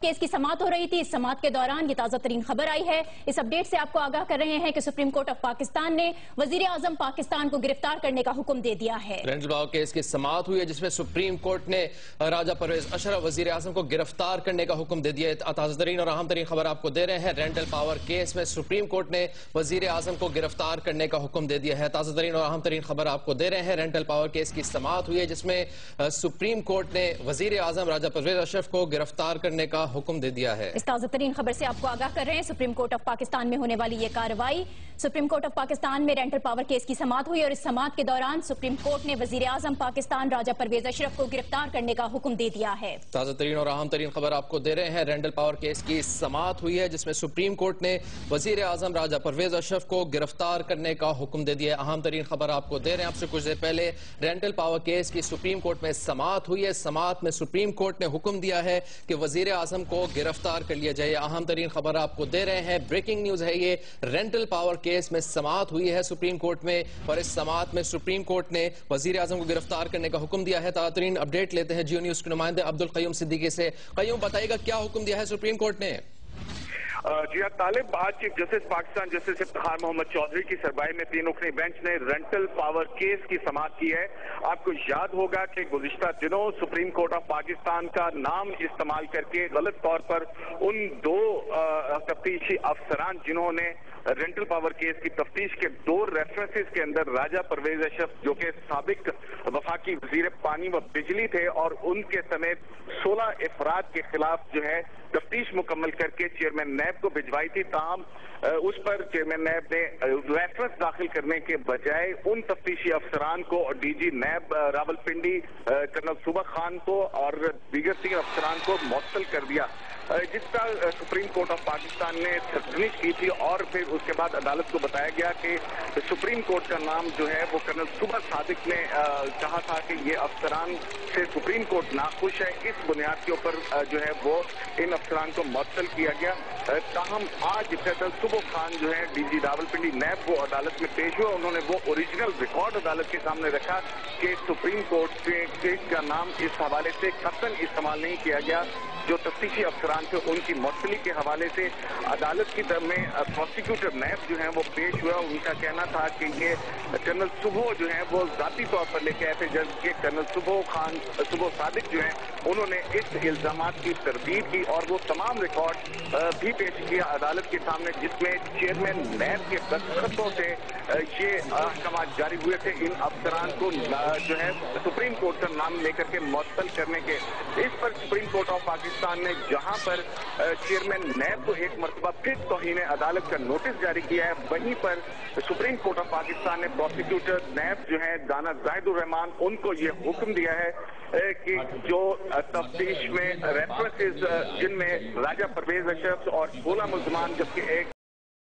Case کی سماعت ہو رہی تھی. اس سماعت کے دوران یہ تازہ ترین خبر آئی ہے. اس اپ ڈیٹ سے آپ کو آگاہ کر رہے ہیں کہ سپریم کورٹ آف پاکستان نے وزیر اعظم پاکستان کو گرفتار کرنے کا حکم دے دیا ہے. رینٹل پاور کیس کی سماعت ہوئی ہے جس میں سپریم کورٹ نے راجہ پرویز اشرف وزیر اعظم کو گرفتار کرنے کا حکم دے دیا ہے. تازہ ترین اور اہم ترین خبر آپ کو دے رہے ہیں. رینٹل پاور کیس میں سپریم کورٹ نے وزیر اعظم کو گرفتار کرنے کا حکم دے دیا ہے. تازہ ترین اور اہم ترین خبر آپ کو دے رہے ہیں. رینٹل پاور کیس کی سماعت ہوئی ہے جس میں سپریم کورٹ نے وزیر اعظم راجہ پرویز اشرف کو گرفتار کرنے کا حکم دے دیا ہے. اس تازہ ترین خبر سے آپ کو آگاہ کر رہے ہیں. سپریم کورٹ آف پاکستان میں ہونے والی یہ کارروائی. سپریم کورٹ آف پاکستان میں رینٹل پاور کیس کی سماعت ہوئی اور اس سماعت کے دوران سپریم کورٹ نے وزیر اعظم پاکستان راجہ پرویز اشرف کو گرفتار کرنے کا حکم دے دیا ہے. تازہ ترین اور اہم ترین خبر آپ کو دے رہے ہیں. رینٹل پاور کیس کی سماعت ہوئی ہے جس میں سپریم کورٹ نے وزیر اعظم راجہ پرویز اشرف کو گرفتار کرنے کا حکم دے دیا ہے. اہم ترین خبر آپ کو دے رہے ہیں. آپ سے کچھ دیر پہلے رینٹل پاور کیس کی سپریم کورٹ میں سماعت ہوئی ہے. سماعت میں سپریم کورٹ نے حکم دیا ہے کہ وزیر اعظم کو گرفتار کر لیا جائے. اہم ترین خبر آپ کو دے رہے ہیں. بریکنگ نیوز ہے یہ. رینٹل پاور کیس میں سماعت ہوئی ہے سپریم کورٹ میں اور اس سماعت میں سپریم کورٹ نے وزیر اعظم کو گرفتار کرنے کا حکم دیا ہے. تازہ ترین اپڈیٹ لیتے ہیں جیو نیوز کے نمائندے عبدالقیوم صدیقی سے. قیوم، بتائیے گا کیا حکم دیا ہے سپریم کورٹ نے؟ جی ہاں طالب، آج chief justice Pakistan justice Iftikhar Muhammad Chaudhry کی سربراہی میں 3 رکنی بینچ نے رینٹل پاور کیس کی سماعت کی ہے. آپ کو یاد ہوگا کہ گزشتہ دنوں سپریم کورٹ آف پاکستان کا نام استعمال کر کے غلط طور پر ان 2 تفتیشی افسران جنہوں نے رینٹل پاور کیس کی تفتیش کے 2 ریفرنسز کے اندر راجہ پرویز اشرف جو کہ سابق وفاقی وزیر پانی و بجلی تھے اور ان کے سمیت 16 افراد کے خلاف جو ہے تفتیش مکمل کر کے چیئرمین نیب کو بھجوائی تھی. تاہم اس پر چیئرمین نیب نے ریفرنس داخل کرنے کے بجائے ان تفتیشی افسران کو D G NAB Rawalpindi colonel Subah Khan کو اور دیگر 3 افسران کو معطل کر دیا، جس کا سپریم کورٹ آف پاکستان نے تجویز کی تھی. اور پھر اس کے بعد عدالت کو بتایا گیا کہ سپریم کورٹ کا نام جو ہے وہ کرنل صوبہ صادق نے کہا تھا کہ یہ افسران سے سپریم کورٹ ناخوش ہے. اس بنیاد کے اوپر جو ہے وہ ان افسران کو معطل کیا گیا. تاہم آج کرنل صوبہ خان جو ہے ڈی جی راولپنڈی نیب وہ عدالت میں پیش ہوئے. انہوں نے وہ اوریجنل ریکارڈ عدالت کے سامنے رکھا کہ سپریم کورٹ سے کا نام اس حوالے سے قطعاً استعمال نہیں کیا گیا. جو تفتیشی افسران تھے ان کی معطلی کے حوالے سے عدالت کی طرف میں پروسیکیوٹر نیب جو ہیں وہ پیش ہوا. ان کا کہنا تھا کہ یہ کرنل صبح جو ہیں وہ ذاتی طور پر لے کے آئے تھے، جبکہ کرنل صبح صادق جو ہیں انہوں نے اس الزامات کی تردید کی اور وہ تمام ریکارڈ بھی پیش کیا عدالت کے سامنے جس میں چیئرمین نیب کے دستخطوں سے یہ احکامات جاری ہوئے تھے ان افسران کو جو ہے سپریم کورٹ کا نام لے کر کے معطل کرنے کے. اس پر سپریم کورٹ آف پاکستان نے جہاں پر چیئرمین نیب کو ایک مرتبہ پھر توہین عدالت کا نوٹس جاری کیا ہے، وہیں پر سپریم کورٹ آف پاکستان نے پروسیکیوٹر نیب جو ہے دانا زاہد الرحمان ان کو یہ حکم دیا ہے کہ جو تفتیش میں ریفرنسز جن میں راجہ پرویز اشرف اور 16 ملزمان جبکہ ایک